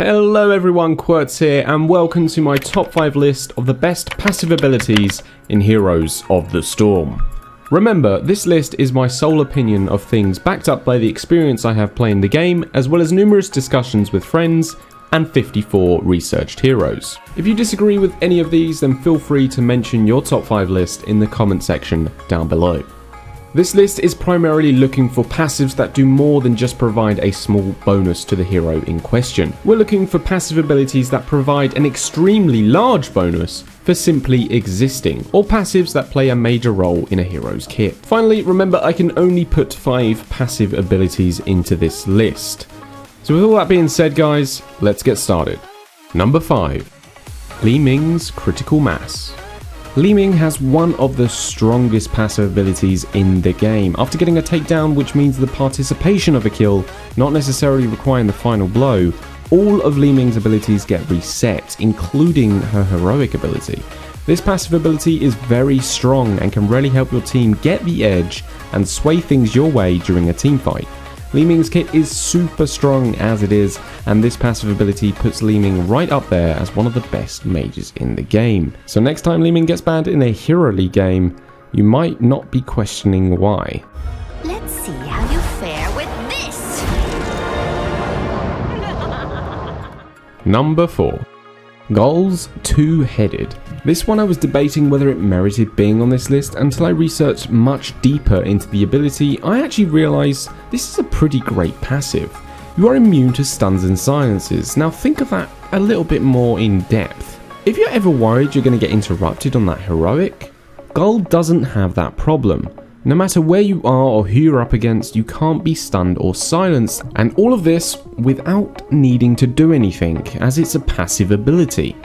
Hello everyone, Qwerts here, and welcome to my top 5 list of the best passive abilities in Heroes of the Storm. Remember, this list is my sole opinion of things backed up by the experience I have playing the game, as well as numerous discussions with friends and 54 researched heroes. If you disagree with any of these, then feel free to mention your top 5 list in the comment section down below. This list is primarily looking for passives that do more than just provide a small bonus to the hero in question. We're looking for passive abilities that provide an extremely large bonus for simply existing, or passives that play a major role in a hero's kit. Finally, remember I can only put 5 passive abilities into this list. So with all that being said guys, let's get started. Number 5. Li Ming's Critical Mass. Li Ming has one of the strongest passive abilities in the game. After getting a takedown, which means the participation of a kill, not necessarily requiring the final blow, all of Li Ming's abilities get reset, including her heroic ability. This passive ability is very strong and can really help your team get the edge and sway things your way during a team fight. Li Ming's kit is super strong as it is, and this passive ability puts Li Ming right up there as one of the best mages in the game. So next time Li Ming gets banned in a Hero League game, you might not be questioning why. Let's see how you fare with this! Number 4. Gul's Two-Headed. This one I was debating whether it merited being on this list until I researched much deeper into the ability. I actually realised this is a pretty great passive. You are immune to stuns and silences. Now think of that a little bit more in depth. If you're ever worried you're going to get interrupted on that heroic, Gul doesn't have that problem. No matter where you are or who you're up against, you can't be stunned or silenced, and all of this without needing to do anything, as it's a passive ability.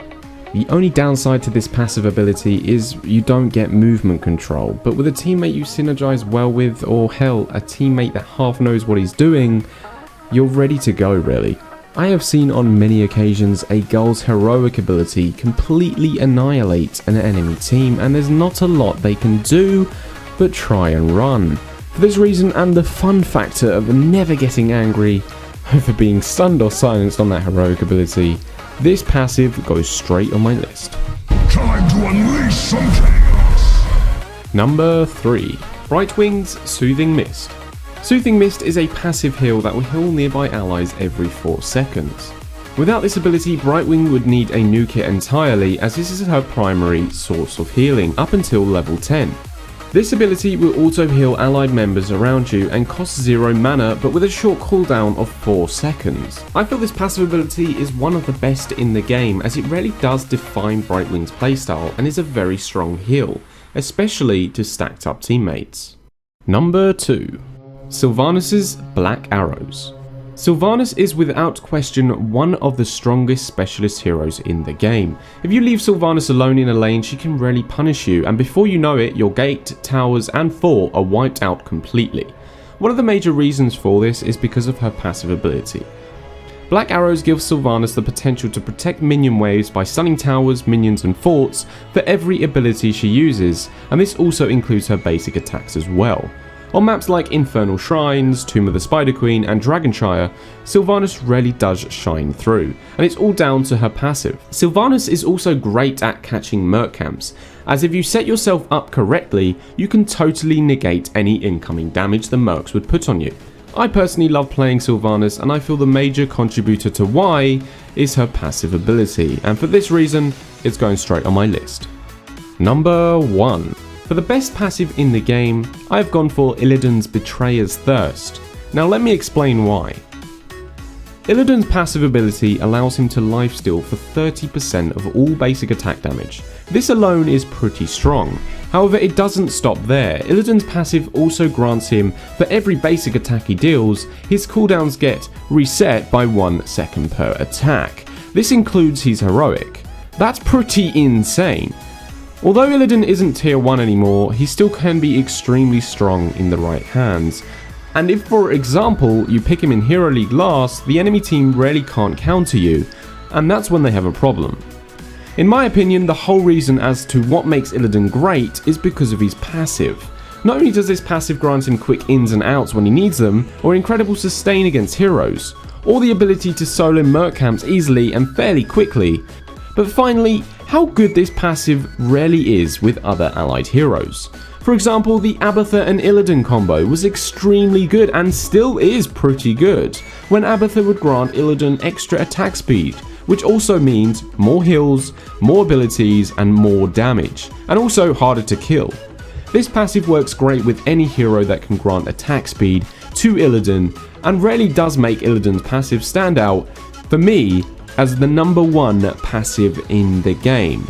The only downside to this passive ability is you don't get movement control, but with a teammate you synergize well with, or hell, a teammate that half knows what he's doing, you're ready to go really. I have seen on many occasions a Gul's heroic ability completely annihilate an enemy team, and there's not a lot they can do but try and run. For this reason and the fun factor of never getting angry over being stunned or silenced on that heroic ability, this passive goes straight on my list. Time to unleash some chaos! Number 3. Brightwing's Soothing Mist. Soothing Mist is a passive heal that will heal nearby allies every 4 seconds. Without this ability, Brightwing would need a new kit entirely, as this is her primary source of healing up until level 10. This ability will auto heal allied members around you and costs 0 mana, but with a short cooldown of 4 seconds. I feel this passive ability is one of the best in the game, as it really does define Brightwing's playstyle and is a very strong heal, especially to stacked up teammates. Number 2. Sylvanas' Black Arrows. Sylvanas is without question one of the strongest specialist heroes in the game. If you leave Sylvanas alone in a lane, she can really punish you, and before you know it, your gate, towers and fort are wiped out completely. One of the major reasons for this is because of her passive ability. Black Arrows gives Sylvanas the potential to protect minion waves by stunning towers, minions and forts for every ability she uses, and this also includes her basic attacks as well. On maps like Infernal Shrines, Tomb of the Spider Queen and Dragonshire, Sylvanas really does shine through, and it's all down to her passive. Sylvanas is also great at catching merc camps, as if you set yourself up correctly, you can totally negate any incoming damage the mercs would put on you. I personally love playing Sylvanas, and I feel the major contributor to why is her passive ability, and for this reason, it's going straight on my list. Number 1. For the best passive in the game, I have gone for Illidan's Betrayer's Thirst. Now let me explain why. Illidan's passive ability allows him to lifesteal for 30% of all basic attack damage. This alone is pretty strong. However, it doesn't stop there. Illidan's passive also grants him, for every basic attack he deals, his cooldowns get reset by 1 second per attack. This includes his heroic. That's pretty insane. Although Illidan isn't tier 1 anymore, he still can be extremely strong in the right hands. And if, for example, you pick him in Hero League last, the enemy team rarely can't counter you, and that's when they have a problem. In my opinion, the whole reason as to what makes Illidan great is because of his passive. Not only does this passive grant him quick ins and outs when he needs them, or incredible sustain against heroes, or the ability to solo merc camps easily and fairly quickly. But finally, how good this passive rarely is with other allied heroes. For example, the Abatha and Illidan combo was extremely good and still is pretty good, when Abatha would grant Illidan extra attack speed, which also means more heals, more abilities and more damage, and also harder to kill. This passive works great with any hero that can grant attack speed to Illidan, and rarely does make Illidan's passive stand out, for me, as the #1 passive in the game.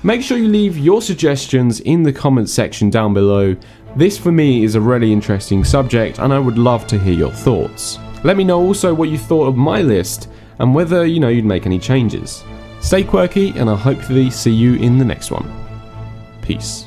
Make sure you leave your suggestions in the comments section down below. This for me is a really interesting subject and I would love to hear your thoughts. Let me know also what you thought of my list and whether you'd make any changes. Stay quirky and I'll hopefully see you in the next one. Peace.